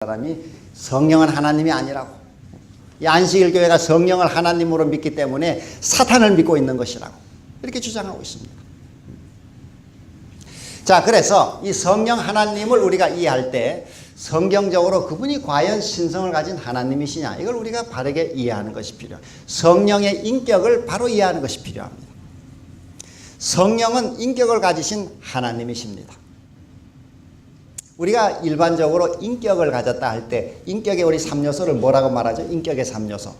사람이 성령은 하나님이 아니라고, 이 안식일 교회가 성령을 하나님으로 믿기 때문에 사탄을 믿고 있는 것이라고 이렇게 주장하고 있습니다. 자, 그래서 이 성령 하나님을 우리가 이해할 때 성경적으로 그분이 과연 신성을 가진 하나님이시냐, 이걸 우리가 바르게 이해하는 것이 필요합니다. 성령의 인격을 바로 이해하는 것이 필요합니다. 성령은 인격을 가지신 하나님이십니다. 우리가 일반적으로 인격을 가졌다 할 때 인격의 우리 3요소를 뭐라고 말하죠? 인격의 3요소.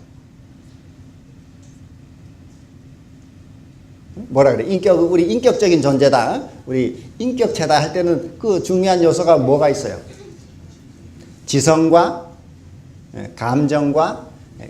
뭐라 그래? 우리 인격적인 존재다. 우리 인격체다 할 때는 그 중요한 요소가 뭐가 있어요? 지성과 감정과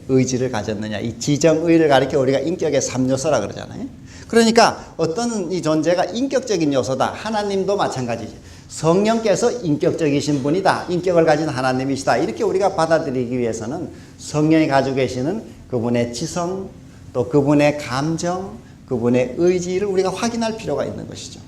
의지를 가졌느냐. 이 지정의를 가리켜 우리가 인격의 3요소라 그러잖아요. 그러니까 어떤 이 존재가 인격적인 요소다. 하나님도 마찬가지죠. 성령께서 인격적이신 분이다. 인격을 가진 하나님이시다. 이렇게 우리가 받아들이기 위해서는 성령이 가지고 계시는 그분의 지성, 또 그분의 감정, 그분의 의지를 우리가 확인할 필요가 있는 것이죠.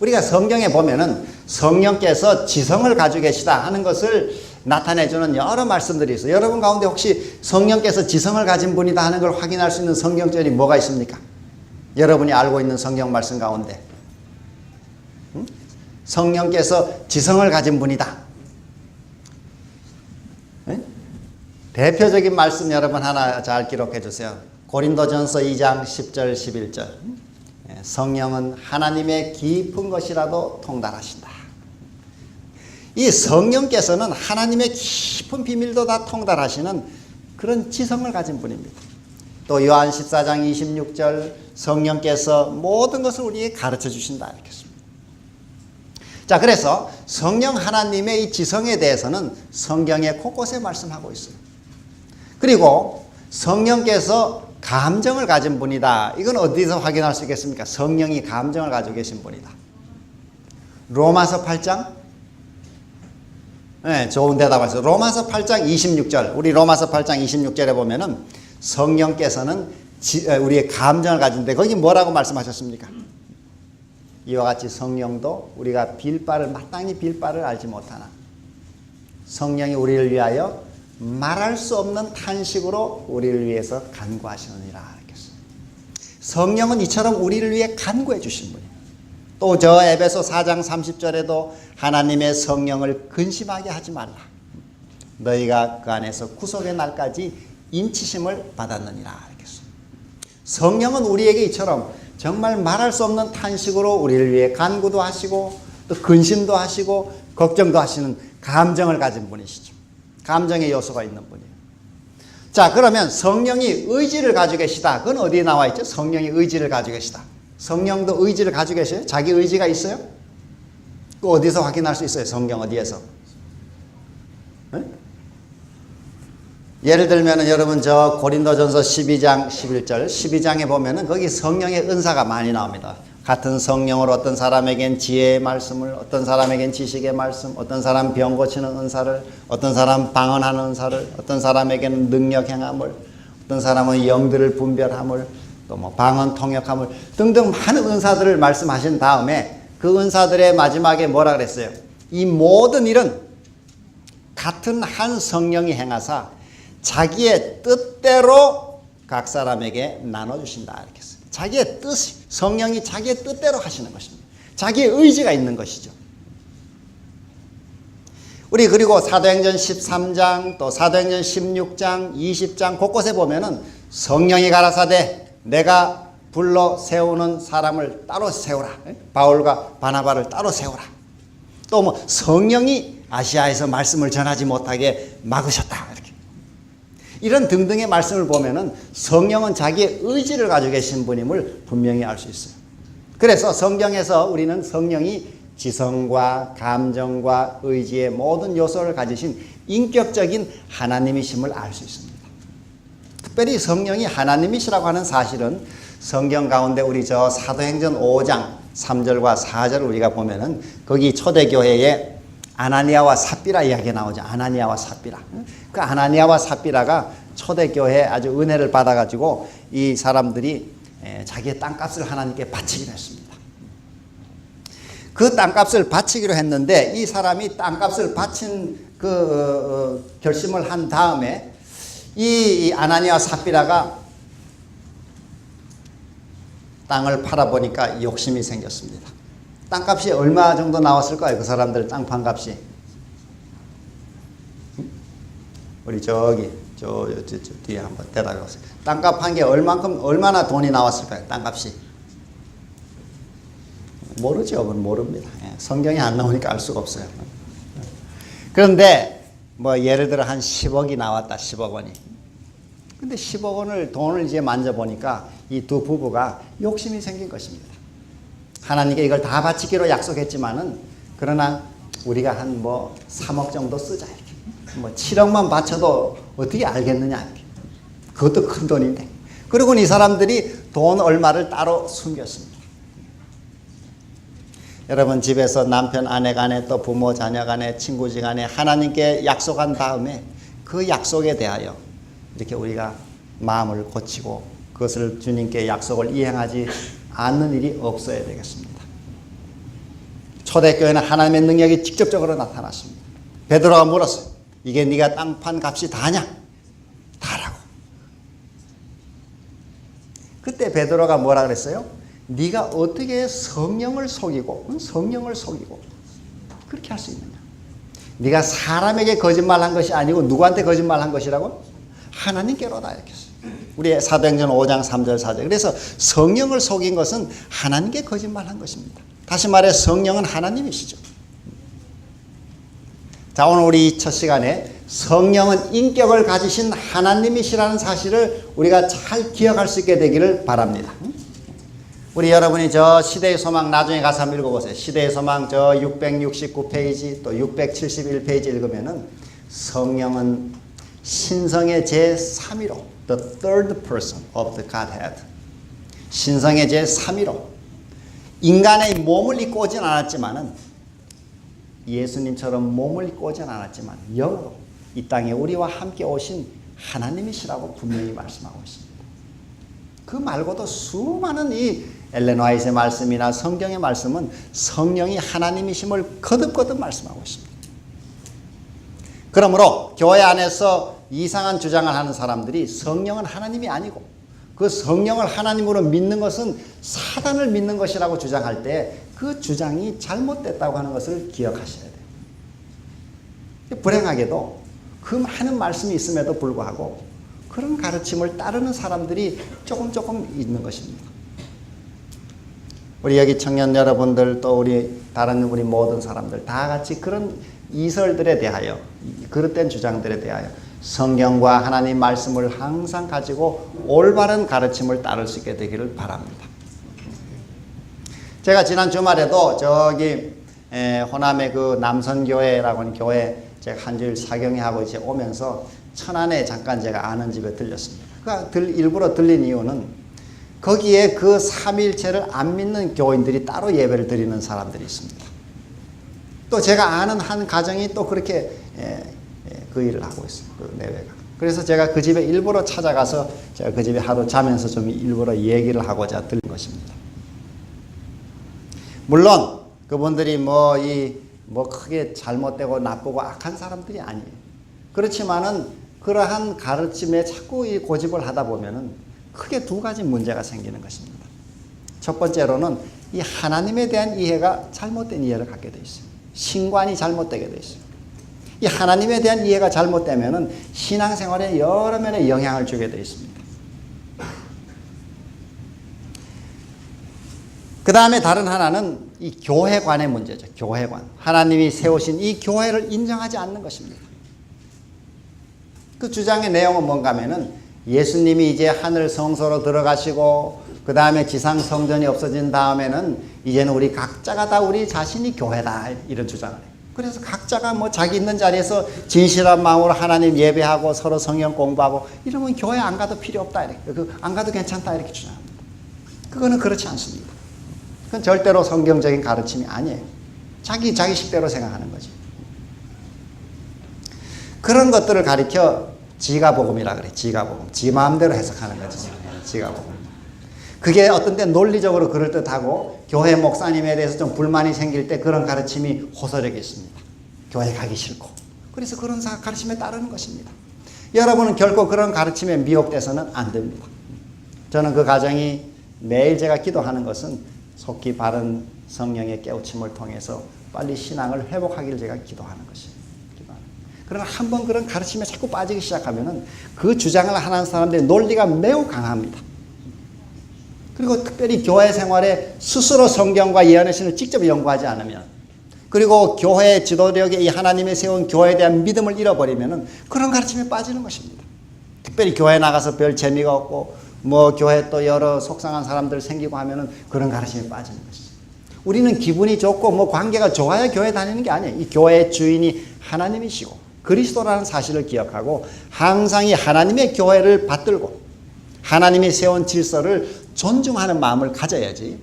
우리가 성경에 보면은 성령께서 지성을 가지고 계시다 하는 것을 나타내주는 여러 말씀들이 있어요. 여러분 가운데 혹시 성령께서 지성을 가진 분이다 하는 걸 확인할 수 있는 성경절이 뭐가 있습니까? 여러분이 알고 있는 성경 말씀 가운데. 성령께서 지성을 가진 분이다. 네? 대표적인 말씀 여러분 하나 잘 기록해 주세요. 고린도전서 2장 10절 11절. 성령은 하나님의 깊은 것이라도 통달하신다. 이 성령께서는 하나님의 깊은 비밀도 다 통달하시는 그런 지성을 가진 분입니다. 또 요한 14장 26절 성령께서 모든 것을 우리에게 가르쳐 주신다 이렇게 했습니다. 자, 그래서 성령 하나님의 이 지성에 대해서는 성경에 곳곳에 말씀하고 있어요. 그리고 성령께서 감정을 가진 분이다. 이건 어디서 확인할 수 있겠습니까? 성령이 감정을 가지고 계신 분이다. 로마서 8장? 네, 좋은 대답하셨어요. 로마서 8장 26절. 우리 로마서 8장 26절에 보면은 성령께서는 우리의 감정을 가진데 거기 뭐라고 말씀하셨습니까? 이와 같이 성령도 우리가 마땅히 빌 바를 알지 못하나 성령이 우리를 위하여 말할 수 없는 탄식으로 우리를 위해서 간구하시느니라. 성령은 이처럼 우리를 위해 간구해 주신 분이에요. 또 저 에베소 4장 30절에도 하나님의 성령을 근심하게 하지 말라. 너희가 그 안에서 구속의 날까지 인치심을 받았느니라. 성령은 우리에게 이처럼 정말 말할 수 없는 탄식으로 우리를 위해 간구도 하시고 또 근심도 하시고 걱정도 하시는 감정을 가진 분이시죠. 감정의 요소가 있는 분이에요. 자, 그러면 성령이 의지를 가지고 계시다. 그건 어디에 나와 있죠? 성령이 의지를 가지고 계시다. 성령도 의지를 가지고 계셔요? 자기 의지가 있어요? 그 어디서 확인할 수 있어요? 성경 어디에서? 네? 예를 들면 여러분 저 고린도전서 12장 11절 12장에 보면은 거기 성령의 은사가 많이 나옵니다. 같은 성령으로 어떤 사람에겐 지혜의 말씀을, 어떤 사람에겐 지식의 말씀, 어떤 사람 병 고치는 은사를, 어떤 사람 방언하는 은사를, 어떤 사람에게는 능력 행함을, 어떤 사람은 영들을 분별함을, 또 뭐 방언 통역함을 등등 많은 은사들을 말씀하신 다음에 그 은사들의 마지막에 뭐라 그랬어요? 이 모든 일은 같은 한 성령이 행하사 자기의 뜻대로 각 사람에게 나눠주신다 이렇게 했어요. 자기의 뜻이, 성령이 자기의 뜻대로 하시는 것입니다. 자기의 의지가 있는 것이죠. 우리 그리고 사도행전 13장 또 사도행전 16장 20장 곳곳에 보면은 성령이 가라사대 내가 불러 세우는 사람을 따로 세우라. 바울과 바나바를 따로 세우라. 또 뭐 성령이 아시아에서 말씀을 전하지 못하게 막으셨다. 이런 등등의 말씀을 보면은 성령은 자기의 의지를 가지고 계신 분임을 분명히 알 수 있어요. 그래서 성경에서 우리는 성령이 지성과 감정과 의지의 모든 요소를 가지신 인격적인 하나님이심을 알 수 있습니다. 특별히 성령이 하나님이시라고 하는 사실은 성경 가운데 우리 저 사도행전 5장 3절과 4절을 우리가 보면은 거기 초대교회에 아나니아와 삽비라 이야기가 나오죠. 아나니아와 삽비라. 그 아나니아와 삽비라가 초대교회에 아주 은혜를 받아가지고 이 사람들이 자기의 땅값을 하나님께 바치기로 했습니다. 그 땅값을 바치기로 했는데 이 사람이 땅값을 바친 결심을 한 다음에 이 아나니아와 삽비라가 땅을 팔아보니까 욕심이 생겼습니다. 땅값이 얼마 정도 나왔을까요? 그 사람들 땅 판 값이. 우리 저 뒤에 한번 대답해 보세요. 땅값 한 게 얼마나 돈이 나왔을까요? 땅값이. 모르죠. 그건 모릅니다. 성경이 안 나오니까 알 수가 없어요. 그런데 뭐 예를 들어 한 10억이 나왔다. 10억 원이. 근데 10억 원을 돈을 이제 만져보니까 이 두 부부가 욕심이 생긴 것입니다. 하나님께 이걸 다 바치기로 약속했지만은 그러나 우리가 한 뭐 3억 정도 쓰자 이렇게. 뭐 7억만 바쳐도 어떻게 알겠느냐 이렇게. 그것도 큰 돈인데. 그리고 이 사람들이 돈 얼마를 따로 숨겼습니다. 여러분 집에서 남편 아내 간에 또 부모 자녀 간에 친구 간에 하나님께 약속한 다음에 그 약속에 대하여 이렇게 우리가 마음을 고치고 그것을 주님께 약속을 이행하지 않는 일이 없어야 되겠습니다. 초대교회는 하나님의 능력이 직접적으로 나타났습니다. 베드로가 물었어요. 이게 네가 땅 판 값이 다냐? 다라고. 그때 베드로가 뭐라 그랬어요? 네가 어떻게 성령을 속이고 그렇게 할 수 있느냐? 네가 사람에게 거짓말한 것이 아니고 누구한테 거짓말한 것이라고? 하나님께로다 이렇게 했어요. 우리 사도행전 5장 3절 4절. 그래서 성령을 속인 것은 하나님께 거짓말한 것입니다. 다시 말해 성령은 하나님이시죠. 자, 오늘 우리 첫 시간에 성령은 인격을 가지신 하나님이시라는 사실을 우리가 잘 기억할 수 있게 되기를 바랍니다. 우리 여러분이 저 시대의 소망 나중에 가서 한번 읽어보세요. 시대의 소망 저 669페이지 또 671페이지 읽으면은 성령은 신성의 제3위로 the third person of the Godhead 신성의 제3위로 인간의 몸을 입고 오진 않았지만은 예수님처럼 몸을 입고 오진 않았지만 영으로 이 땅에 우리와 함께 오신 하나님이시라고 분명히 말씀하고 있습니다. 그 말고도 수많은 이 엘렌 화이트의 말씀이나 성경의 말씀은 성령이 하나님이심을 거듭거듭 말씀하고 있습니다. 그러므로 교회 안에서 이상한 주장을 하는 사람들이 성령은 하나님이 아니고 그 성령을 하나님으로 믿는 것은 사단을 믿는 것이라고 주장할 때 그 주장이 잘못됐다고 하는 것을 기억하셔야 돼요. 불행하게도 그 많은 말씀이 있음에도 불구하고 그런 가르침을 따르는 사람들이 조금 있는 것입니다. 우리 여기 청년 여러분들 또 우리 다른 우리 모든 사람들 다 같이 그런 이설들에 대하여 그릇된 주장들에 대하여 성경과 하나님 말씀을 항상 가지고 올바른 가르침을 따를 수 있게 되기를 바랍니다. 제가 지난 주말에도 저기 호남의 그 남선교회라고 하는 교회 제가 한 주일 사경회하고 이제 오면서 천안에 잠깐 제가 아는 집에 들렸습니다. 그러니까 일부러 들린 이유는 거기에 그 삼위일체를 안 믿는 교인들이 따로 예배를 드리는 사람들이 있습니다. 또 제가 아는 한 가정이 또 그렇게 그 일을 하고 있어요. 그 내외가. 그래서 제가 그 집에 일부러 찾아가서 제가 그 집에 하루 자면서 좀 일부러 얘기를 하고자 들린 것입니다. 물론 그분들이 뭐 크게 잘못되고 나쁘고 악한 사람들이 아니에요. 그렇지만은 그러한 가르침에 자꾸 이 고집을 하다 보면은 크게 두 가지 문제가 생기는 것입니다. 첫 번째로는 이 하나님에 대한 이해가 잘못된 이해를 갖게 돼 있어요. 신관이 잘못되게 돼 있어요. 이 하나님에 대한 이해가 잘못되면은 신앙생활에 여러 면에 영향을 주게 돼 있습니다. 그 다음에 다른 하나는 이 교회관의 문제죠. 교회관. 하나님이 세우신 이 교회를 인정하지 않는 것입니다. 그 주장의 내용은 뭔가 하면은 예수님이 이제 하늘 성소로 들어가시고 그 다음에 지상 성전이 없어진 다음에는 이제는 우리 각자가 다 우리 자신이 교회다 이런 주장을 해요. 그래서 각자가 뭐 자기 있는 자리에서 진실한 마음으로 하나님 예배하고 서로 성경 공부하고 이러면 교회 안 가도 필요 없다 이렇게 안 가도 괜찮다 이렇게 주장합니다. 그거는 그렇지 않습니다. 그건 절대로 성경적인 가르침이 아니에요. 자기 식대로 생각하는 거지. 그런 것들을 가리켜 지가복음이라 그래. 지가복음. 지 마음대로 해석하는 거지. 지가복음. 그게 어떤 때 논리적으로 그럴듯하고 교회 목사님에 대해서 좀 불만이 생길 때 그런 가르침이 호소력이 있습니다. 교회 가기 싫고 그래서 그런 가르침에 따르는 것입니다. 여러분은 결코 그런 가르침에 미혹돼서는 안 됩니다. 저는 그 가정이 매일 제가 기도하는 것은 속히 바른 성령의 깨우침을 통해서 빨리 신앙을 회복하기를 제가 기도하는 것이에요. 그러나 한번 그런 가르침에 자꾸 빠지기 시작하면은 그 주장을 하는 사람들의 논리가 매우 강합니다. 그리고 특별히 교회 생활에 스스로 성경과 예언의 신을 직접 연구하지 않으면, 그리고 교회 지도력에 이 하나님이 세운 교회에 대한 믿음을 잃어버리면은 그런 가르침에 빠지는 것입니다. 특별히 교회 나가서 별 재미가 없고 뭐 교회 또 여러 속상한 사람들 생기고 하면은 그런 가르침에 빠지는 것이죠. 우리는 기분이 좋고 뭐 관계가 좋아야 교회 다니는 게 아니에요. 이 교회의 주인이 하나님이시고 그리스도라는 사실을 기억하고 항상 이 하나님의 교회를 받들고 하나님이 세운 질서를 존중하는 마음을 가져야지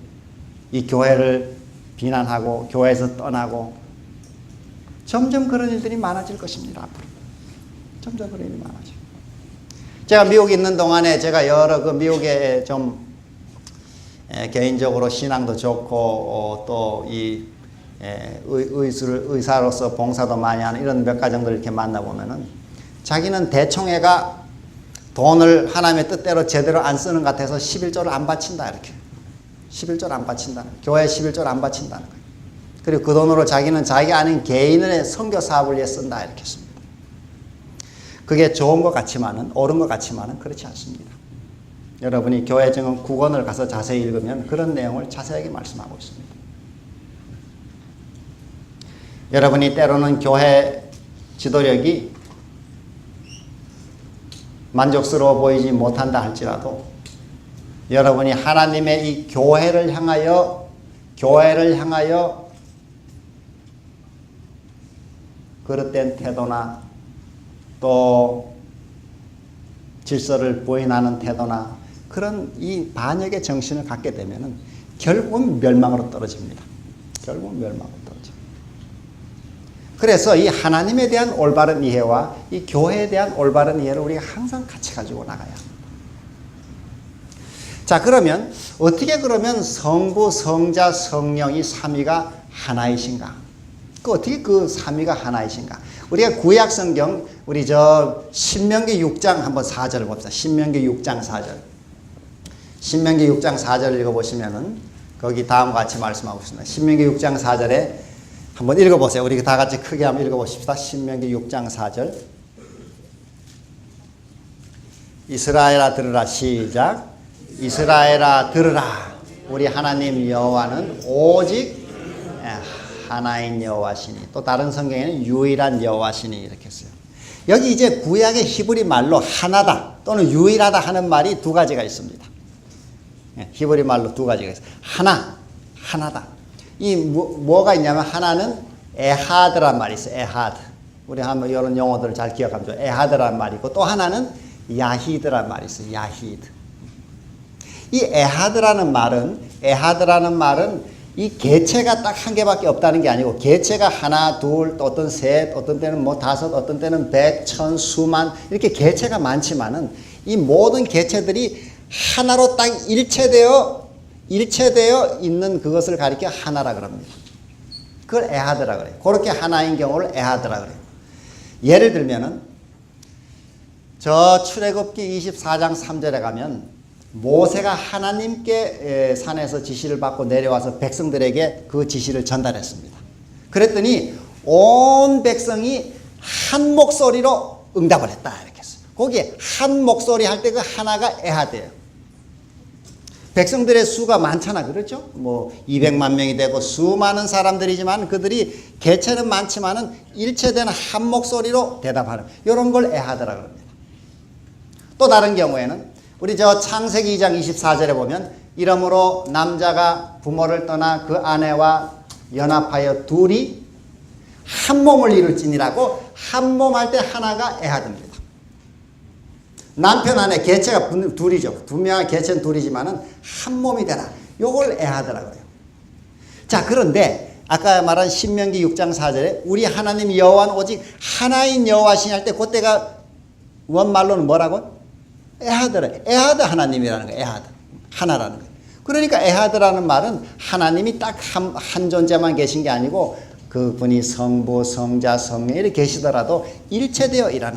이 교회를 비난하고 교회에서 떠나고 점점 그런 일들이 많아질 것입니다. 앞으로 점점 그런 일이 많아져요. 제가 미국에 있는 동안에 제가 여러 그 미국에 좀 개인적으로 신앙도 좋고 또 이 의사로서 봉사도 많이 하는 이런 몇 가정들 이렇게 만나보면은 자기는 대총회가 돈을 하나님의 뜻대로 제대로 안 쓰는 것 같아서 11조를 안 바친다 이렇게. 11조를 안 바친다는 거예요. 교회 11조를 안 바친다는 거예요. 그리고 그 돈으로 자기는 자기 아닌 개인의 선교 사업을 위해 쓴다 이렇게 했습니다. 그게 좋은 것 같지만은 옳은 것 같지만은 그렇지 않습니다. 여러분이 교회 증언 9권을 가서 자세히 읽으면 그런 내용을 자세하게 말씀하고 있습니다. 여러분이 때로는 교회 지도력이 만족스러워 보이지 못한다 할지라도 여러분이 하나님의 이 교회를 향하여 그릇된 태도나 또 질서를 부인하는 태도나 그런 이 반역의 정신을 갖게 되면은 결국은 멸망으로 떨어집니다. 결국은 멸망으로 떨어집니다. 그래서 이 하나님에 대한 올바른 이해와 이 교회에 대한 올바른 이해를 우리가 항상 같이 가지고 나가야 합니다. 자, 그러면 어떻게 그러면 성부, 성자, 성령이 삼위가 하나이신가? 어떻게 그 삼위가 하나이신가? 우리가 구약 성경 우리 신명기 6장 한번 4절을 봅시다. 신명기 6장 4절. 신명기 6장 4절을 읽어보시면은 거기 다음과 같이 말씀하고 있습니다. 신명기 6장 4절에 한번 읽어보세요. 우리 다 같이 크게 한번 읽어보십시다. 신명기 6장 4절. 이스라엘아 들으라. 시작. 이스라엘아 들으라. 우리 하나님 여호와는 오직 하나인 여호와시니. 또 다른 성경에는 유일한 여호와시니 이렇게 했어요. 여기 이제 구약의 히브리 말로 하나다 또는 유일하다 하는 말이 두 가지가 있습니다. 히브리 말로 두 가지가 있어요. 하나다. 이 뭐가 있냐면 하나는 에하드란 말이 있어요. 에하드. 우리 한번 이런 용어들을 잘 기억하면 좋아요. 에하드란 말이 있고 또 하나는 야히드란 말이 있어요. 야히드. 이 에하드라는 말은 이 개체가 딱 한 개밖에 없다는 게 아니고 개체가 하나, 둘, 또 어떤 셋, 어떤 때는 뭐 다섯, 어떤 때는 백, 천, 수만 이렇게 개체가 많지만은 이 모든 개체들이 하나로 딱 일체되어 있는 그것을 가리켜 하나라 그럽니다. 그걸 에하드라 그래요. 그렇게 하나인 경우를 에하드라 그래요. 예를 들면은 저 출애굽기 24장 3절에 가면 모세가 하나님께 산에서 지시를 받고 내려와서 백성들에게 그 지시를 전달했습니다. 그랬더니 온 백성이 한 목소리로 응답을 했다 이렇게 했어요. 거기에 한 목소리 할 때 그 하나가 에하드예요. 백성들의 수가 많잖아. 그렇죠? 뭐 200만 명이 되고 수많은 사람들이지만 그들이 개체는 많지만은 일체된 한 목소리로 대답하는 이런 걸 에하드라 그럽니다. 또 다른 경우에는 우리 창세기 2장 24절에 보면 이러므로 남자가 부모를 떠나 그 아내와 연합하여 둘이 한 몸을 이룰지니라고 한 몸 할 때 하나가 에하드입니다. 남편 아내 개체가 둘이죠. 두 명의 개체는 둘이지만은 한 몸이 되라. 요걸 에하드라 그래요. 자, 그런데 아까 말한 신명기 6장 4절에 우리 하나님 여호와는 오직 하나인 여호와시니 할 때 그때가 원말로는 뭐라고? 에하드 하나님이라는 거예요. 에하드. 하나라는 거예요. 그러니까 에하드라는 말은 하나님이 딱 한 존재만 계신 게 아니고 그분이 성부, 성자, 성령 이렇게 계시더라도 일체되어 일하는